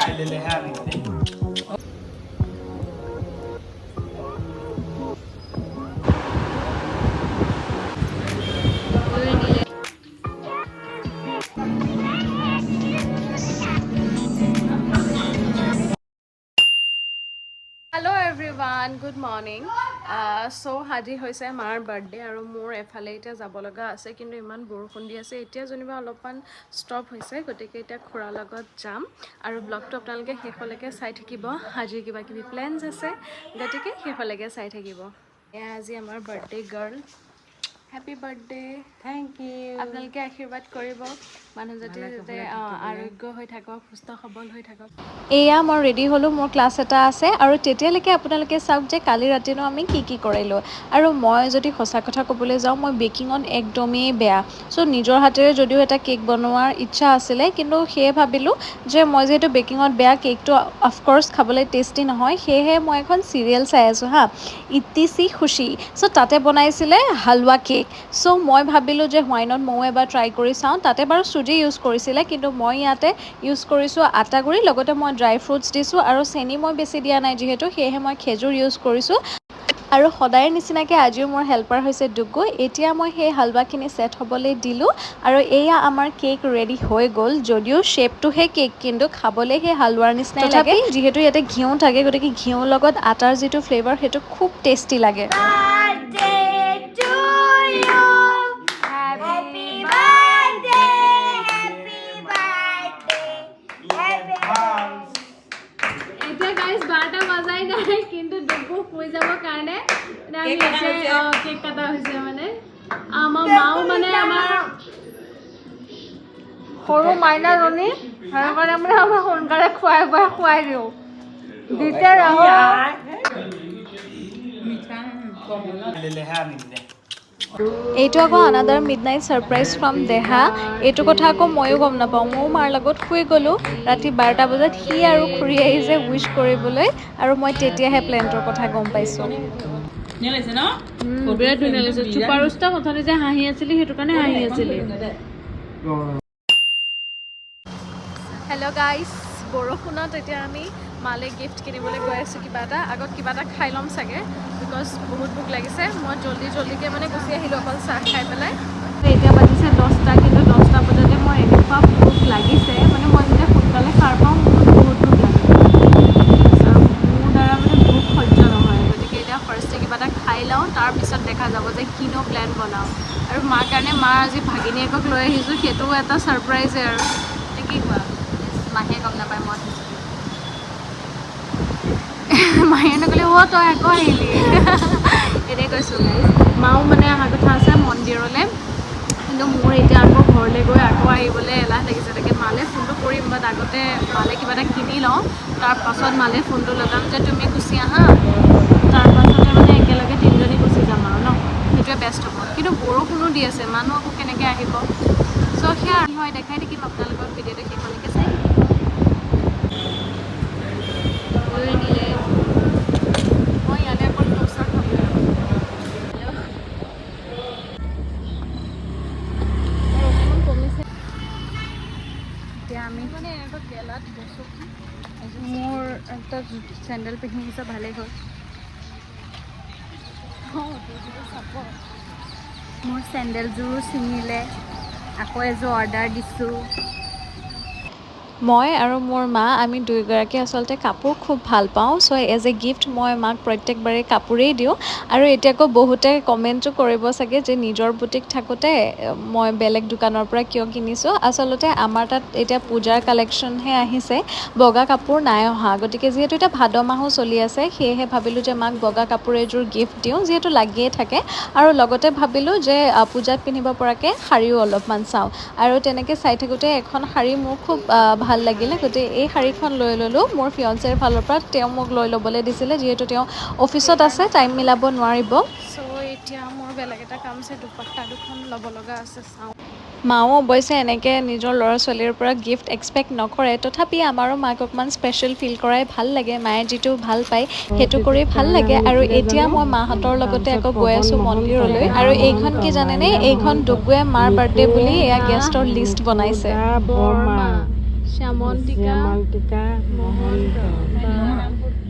Hello everyone, good morning. So আজি হৈছে মাৰ বাৰ্থডে আৰু মোৰ এফালে এতিয়া যাব লগা আছে কিন্তু ইমান বৰষুণ দি আছে এতিয়া যেনিবা অলপমান ষ্টপ হৈছে গতিকে এতিয়া খুৰাৰ লগত যাম আৰু ব্লগটো আপোনালোকে শেষলৈকে চাই থাকিব আজি কিবা কিবি প্লেনছ আছে গতিকে শেষলৈকে চাই থাকিব এয়া আজি আমাৰ birthday girl happy birthday thank you আপোনালোকে আশীৰ্বাদ কৰিব মানুহ যাতে আৰোগ্য হৈ থাকক সুস্থ সবল হৈ থাকক এয়া মই ৰেডি হ'লোঁ মোৰ ক্লাছ এটা আছে আৰু তেতিয়ালৈকে আপোনালোকে চাওক যে কালি ৰাতিনো আমি কি কৰিলোঁ আৰু মই যদি সঁচা কথা ক'বলৈ যাওঁ মই বেকিঙত একদমেই বেয়া চ' নিজৰ হাতেৰে যদিও এটা কেক বনোৱাৰ ইচ্ছা আছিলে কিন্তু সেয়ে ভাবিলোঁ যে মই যিহেতু বেকিঙত বেয়া কেকটো অফক'ৰ্ছ খাবলৈ টেষ্টি নহয় সেয়েহে মই এখন চিৰিয়েল চাই আছোঁ হা ইত্তি সি খুশি চ' তাতে বনাইছিলে হালৱা কেক চ' মই ভাবিলোঁ যে হোৱাই নট ময়ো এবাৰ ট্ৰাই কৰি চাওঁ তাতে বাৰু চুজি ইউজ কৰিছিলে কিন্তু মই ইয়াতে ইউজ কৰিছোঁ আটা গুড়ি লগতে মই ড্ৰাই ফ্ৰুটছ দিছোঁ আৰু চেনি মই বেছি দিয়া নাই যিহেতু সেয়েহে মই খেজুৰ ইউজ কৰিছোঁ আৰু সদায় নিচিনাকৈ আজিও মোৰ হেল্পাৰ হৈছে ডুগু এতিয়া মই সেই হালৱাখিনি ছেট হ'বলৈ দিলোঁ আৰু এয়া আমাৰ কেক ৰেডি হৈ গ'ল যদিও শ্বেপটোহে কেক কিন্তু খাবলৈ সেই হালৱাৰ নিচিনাই লাগে যিহেতু ইয়াতে ঘিউ থাকে গতিকে ঘিউৰ লগত আটাৰ যিটো ফ্লেভাৰ সেইটো খুব টেষ্টি লাগে এতিয়া গাইজ 12টা বজাই নাই কিন্তু ডুগু শুই যাবৰ কাৰণে কেক কাটা হৈছে মানে আমাৰ মাও মানে আমাৰ সৰু মাইনাজনী সেইকাৰণে মানে আমাৰ সোনকালে খুৱাই দিওঁ দিতে এইটো আকৌ আনাদাৰ মিডনাইট ছাৰপ্ৰাইজ ফ্ৰম দেহা এইটো কথা আকৌ ময়ো গম নাপাওঁ ময়ো মাৰ লগত শুই গ'লোঁ ৰাতি 12টা বজাত সি আৰু খুৰী আহিছে উইচ কৰিবলৈ আৰু মই তেতিয়াহে প্লেনটোৰ কথা গম পাইছোঁ বিৰাট ধুনীয়া লাগিছে চুপাৰষ্টাৰ কথাটো যে হাঁহি আছিলি সেইটো কাৰণে হাঁহি আছিলি হেল্ল' গাইজ বৰষুণত এতিয়া আমি মালে গিফ্ট কিনিবলৈ গৈ আছোঁ কিবা এটা আগত কিবা এটা খাই ল'ম চাগে বিকজ বহুত ভোক লাগিছে মই জল্দিকৈ মানে গুচি আহিলোঁ অকল চাহ খাই পেলাই এতিয়া বাজিছে 10টা কিন্তু 10টা বজাতে মই এনেকুৱা ভোক লাগিছে মানে মই যেতিয়া সোনকালে সাৰ পাওঁ মোৰ বহুত ভোক লাগে আৰু মোৰ দ্বাৰা মানে ভোক সহ্য নহয় গতিকে এতিয়া ফাৰ্ষ্টে কিবা এটা খাই লওঁ তাৰপিছত দেখা যাব যে কিনো প্লেন বনাওঁ আৰু মাৰ কাৰণে মাৰ আজি ভাগিনীয়েকক লৈ আহিছোঁ সেইটোও এটা ছাৰপ্ৰাইজে আৰু কি কোৱা মাহে গম নাপায় মই মায়ে নক'লে তই আকৌ আহিলি এনেই কৈছোঁ মাও মানে অহা কথা আছে মন্দিৰলৈ কিন্তু মোৰ এতিয়া আকৌ ঘৰলৈ গৈ আকৌ আহিবলৈ এলাহ লাগিছে তাকে মালে ফোনটো কৰিম বাট আগতে মালে কিবা এটা কিনি লওঁ তাৰপাছত মালে ফোনটো লগাম যে তুমি গুচি আহা তাৰপাছতে মানে একেলগে তিনিজনী গুচি যাম আৰু ন সেইটোৱে বেষ্ট হ'ব কিন্তু বৰষুণো দি আছে মানুহ আকৌ কেনেকৈ আহিব চ' সেয়া হয় দেখাই থাকিম আপোনালোকৰ ভিডিঅ'টো শেষলৈকে চাই মই ইয়াতে অকল দোচা খাব অকণমান কমিছে এতিয়া আমি মানে এনেকুৱা গেলাত বস্তু মোৰ এটা চেণ্ডেল পিন্ধি আহিছে ভালেই হ'ল মোৰ চেণ্ডেলযোৰো ছিঙিলে আকৌ এযোৰ অৰ্ডাৰ দিছোঁ মই আৰু মোৰ মা আমি দুয়োগৰাকী আচলতে কাপোৰ খুব ভাল পাওঁ চ' এজ এ গিফ্ট মই মাক প্ৰত্যেকবাৰে কাপোৰেই দিওঁ আৰু এতিয়া আকৌ বহুতে কমেণ্টো কৰিব চাগে যে নিজৰ বুটিক থাকোঁতে মই বেলেগ দোকানৰ পৰা কিয় কিনিছোঁ আচলতে আমাৰ তাত এতিয়া পূজাৰ কালেকশ্যনহে আহিছে বগা কাপোৰ নাই অহা গতিকে যিহেতু এতিয়া ভাদ মাহো চলি আছে সেয়েহে ভাবিলোঁ যে মাক বগা কাপোৰ এযোৰ গিফ্ট দিওঁ যিহেতু লাগিয়ে থাকে আৰু লগতে ভাবিলোঁ যে পূজাত পিন্ধিব পৰাকৈ শাড়ীও অলপমান চাওঁ আৰু তেনেকৈ চাই থাকোঁতে এখন শাড়ী মোৰ খুব ভাল লাগিলে গতিকে এই শাড়ীখন লৈ ল'লোঁ মোৰ ফিয়ঞ্চেৰ ফালৰ পৰা তেওঁ মোক লৈ ল'বলৈ দিছিলে যিহেতু তেওঁ অফিচত আছে টাইম মিলাব নোৱাৰিব চ' এতিয়া মোৰ বেলেগ এটা কাম আছে দুপাট্টা দুখন ল'ব লগা আছে চাওঁ মাও অৱশ্যে এনেকৈ নিজৰ ল'ৰা ছোৱালীৰ পৰা গিফ্ট এক্সপেক্ট নকৰে তথাপি আমাৰো মাক অকণমান স্পেচিয়েল ফিল কৰাই ভাল লাগে মায়ে যিটো ভাল পায় সেইটো কৰি ভাল লাগে আৰু এতিয়া মই মাহঁতৰ লগতে আকৌ গৈ আছোঁ মন্দিৰলৈ আৰু এইখন কি জানেনে এইখন ডুগুৱে মাৰ বাৰ্থডে বুলি এয়া গেষ্টৰ লিষ্ট বনাইছে বৰমা শ্যামন্তিকা মহন্ত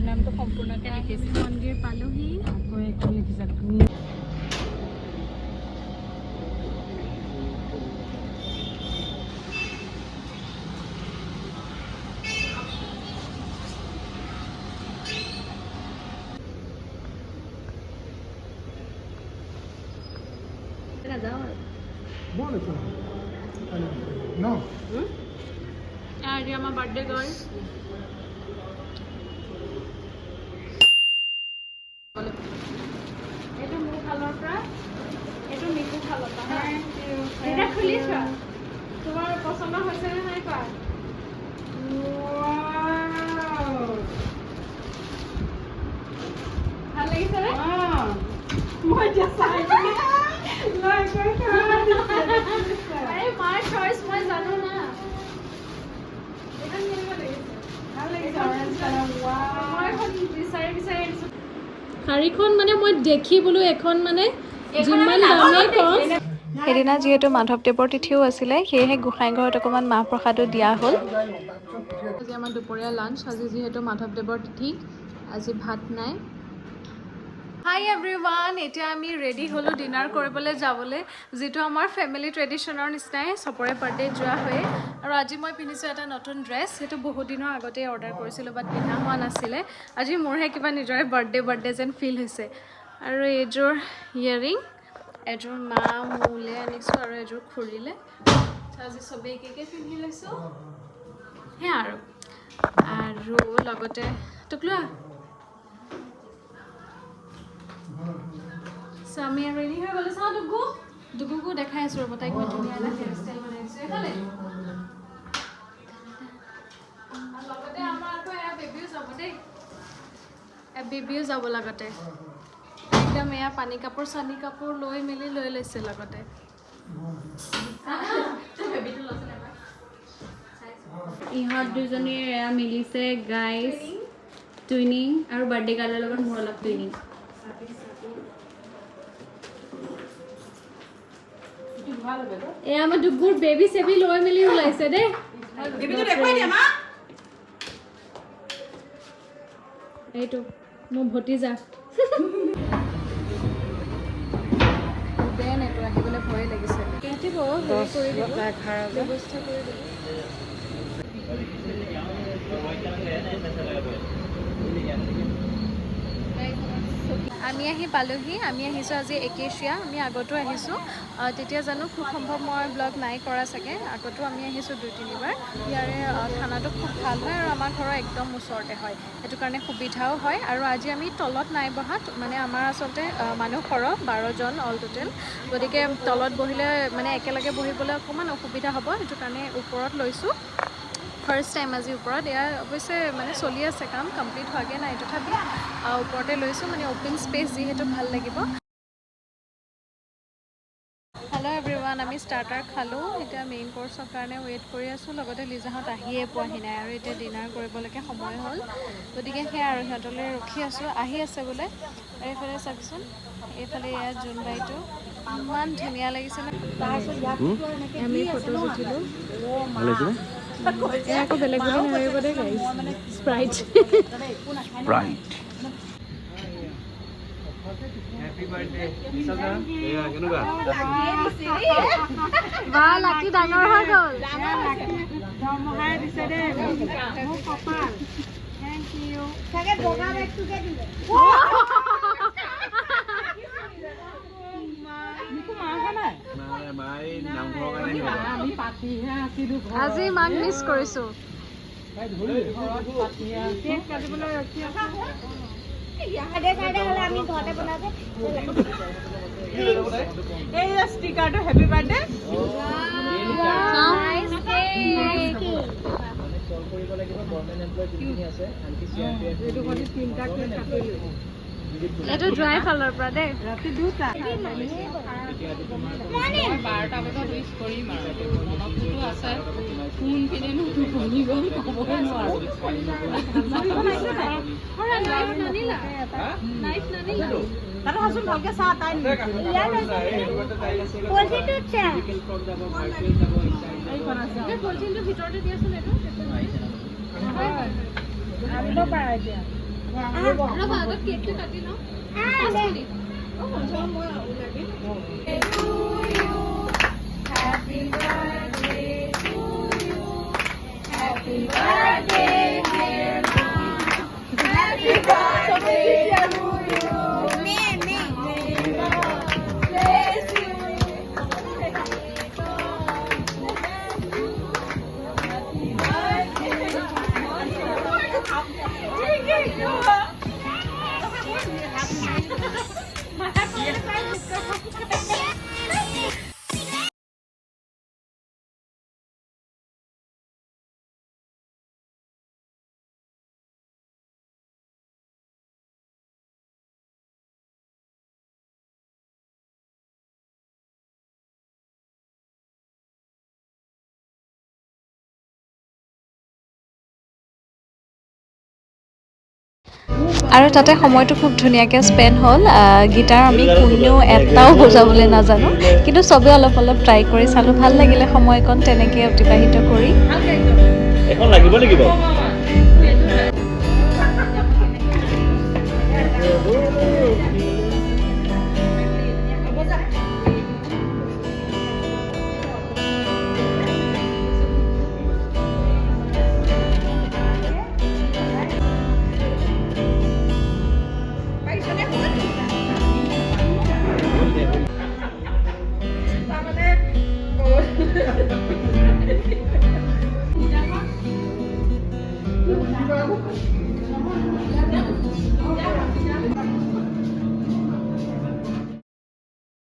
নামটো সম্পূৰ্ণকৈ লিখিছে মন্দিৰ পালোহি আকৌ এইখন লিখিছে নাযাওঁ আৰু No. আজি আমাৰ বাৰ্থডে গাৰ্ল এইটো মোৰ ফালৰ পৰা এইটো মিকু ফালৰ পৰা এটা খুলিছা তোমাৰ পচন্দ হৈছে নে নাই কোৱা ভাল লাগিছে নে মই এতিয়া চাই আৰে মাৰ চইচ মই জানো না এখন কেনেকুৱা লাগিছে ভাল লাগিছে অৰেঞ্জ কালাৰ মই এখন বিচাৰি আনিছোঁ শাড়ীখন মানে মই দেখি বোলো এখন মানে যিমান দামেই কম সেইদিনা যিহেতু মাধৱদেৱৰ তিথিও আছিলে সেয়েহে গোসাঁই ঘৰত অকণমান মাহ প্ৰসাদো দিয়া হ'ল আজি আমাৰ দুপৰীয়া লাঞ্চ আজি যিহেতু মাধৱদেৱৰ তিথি আজি ভাত নাই হাই এভৰিৱান এতিয়া আমি ৰেডি হ'লোঁ ডিনাৰ কৰিবলৈ যাবলৈ যিটো আমাৰ ফেমিলি ট্ৰেডিশ্যনৰ নিচিনাই চবৰে বাৰ্থডে যোৱা হয় আৰু আজি মই পিন্ধিছোঁ এটা নতুন ড্ৰেছ সেইটো বহুত দিনৰ আগতেই অৰ্ডাৰ কৰিছিলোঁ বাট পিন্ধা হোৱা নাছিলে আজি মোৰহে কিবা নিজৰে বাৰ্থডে যেন ফিল হৈছে আৰু এইযোৰ ইয়েৰিং এযোৰ মা মোলৈ আনিছোঁ আৰু এযোৰ খুৰীলে আজি চবেই একে পিন্ধি লৈছোঁ সেয়া আৰু লগতে টুকলোৱা আমি ৰেডি হৈ গ'লো চাওঁ ডুগুকো দেখাই আছোঁ ৰ'ব তাইক মই ধুনীয়া এটা হেয়াৰ ষ্টাইল বনাইছোঁ এইফালে লগতে আমাৰ আকৌ এয়া বেবীও যাব লগতে একদম এয়া পানী কাপোৰ চানী কাপোৰ লৈ লৈছে লগতে ইহঁত দুজনীৰ এয়া মিলিছে গাইজ টুইনিং আৰু বাৰ্থডে গাৰ্লৰ লগত মোৰ অলপ টুইনিং এয়া আমাৰ ডুগুৰ বেবী চেবি লৈ মেলি ওলাইছে দেই এইটো মোৰ ভতিজা বেন এইটো আহিবলৈ ভয় লাগিছে ব্যৱস্থা কৰি দিব আমি আহি পালোহি আমি আহিছোঁ আজি একেচিয়া আমি আগতো আহিছোঁ তেতিয়া জানো খুব সম্ভৱ মই ব্লগ নাই কৰা চাগে আগতো আমি আহিছোঁ 2-3 বাৰ ইয়াৰে খানাটো খুব ভাল হয় আৰু আমাৰ ঘৰৰ একদম ওচৰতে হয় সেইটো কাৰণে সুবিধাও হয় আৰু আজি আমি তলত নাই বহাত মানে আমাৰ আচলতে মানুহ সৰহ 12 জন অল টোটেল গতিকে তলত বহিলে মানে একেলগে বহিবলৈ অকণমান অসুবিধা হ'ব সেইটো কাৰণে ওপৰত লৈছোঁ ফাৰ্ষ্ট টাইম আজি ওপৰত এয়া অৱশ্যে মানে চলি আছে কাম কমপ্লিট হোৱাগৈ নাই তথাপি ওপৰতে লৈছোঁ মানে অ'পেন স্পেচ যিহেতু ভাল লাগিব হেল্ল' এভৰিৱান আমি ষ্টাৰ্টাৰ খালোঁ এতিয়া মেইন কোৰ্চৰ কাৰণে ৱেইট কৰি আছোঁ লগতে লিজাহঁত আহিয়ে পোৱাহি নাই আৰু এতিয়া ডিনাৰ কৰিবলৈকে সময় হ'ল গতিকে সেয়া আৰু সিহঁতলৈ ৰখি আছোঁ আহি আছে বোলে আৰু এইফালে চাওকচোন এইফালে এয়া জোনবাইটো ইমান ধুনীয়া লাগিছে আমি ফটোজ উঠিলোঁ এয়া আকৌ বেলেগ বুলি নাভাবিব দেই গাইজ স্প্ৰাইট বা লাকি ডাঙৰ হৈ গ'ল আজি মাক মিছ কৰিছোঁ ষ্টিকাৰটো হেপী বাৰ্থডে এইটো ড্ৰাই ফালৰ পৰা দেই ৰাতি 2টা 12টা বজাত উইচ কৰিম আৰু আৰু তাতে সময়টো খুব ধুনীয়াকৈ স্পেণ্ড হ'ল গীটাৰ আমি কোনেও এটাও বজাবলৈ নাজানো কিন্তু চবেই অলপ অলপ ট্ৰাই কৰি চালোঁ ভাল লাগিলে সময়কণ তেনেকৈ অতিবাহিত কৰি এখন লাগিব নেকি বাৰু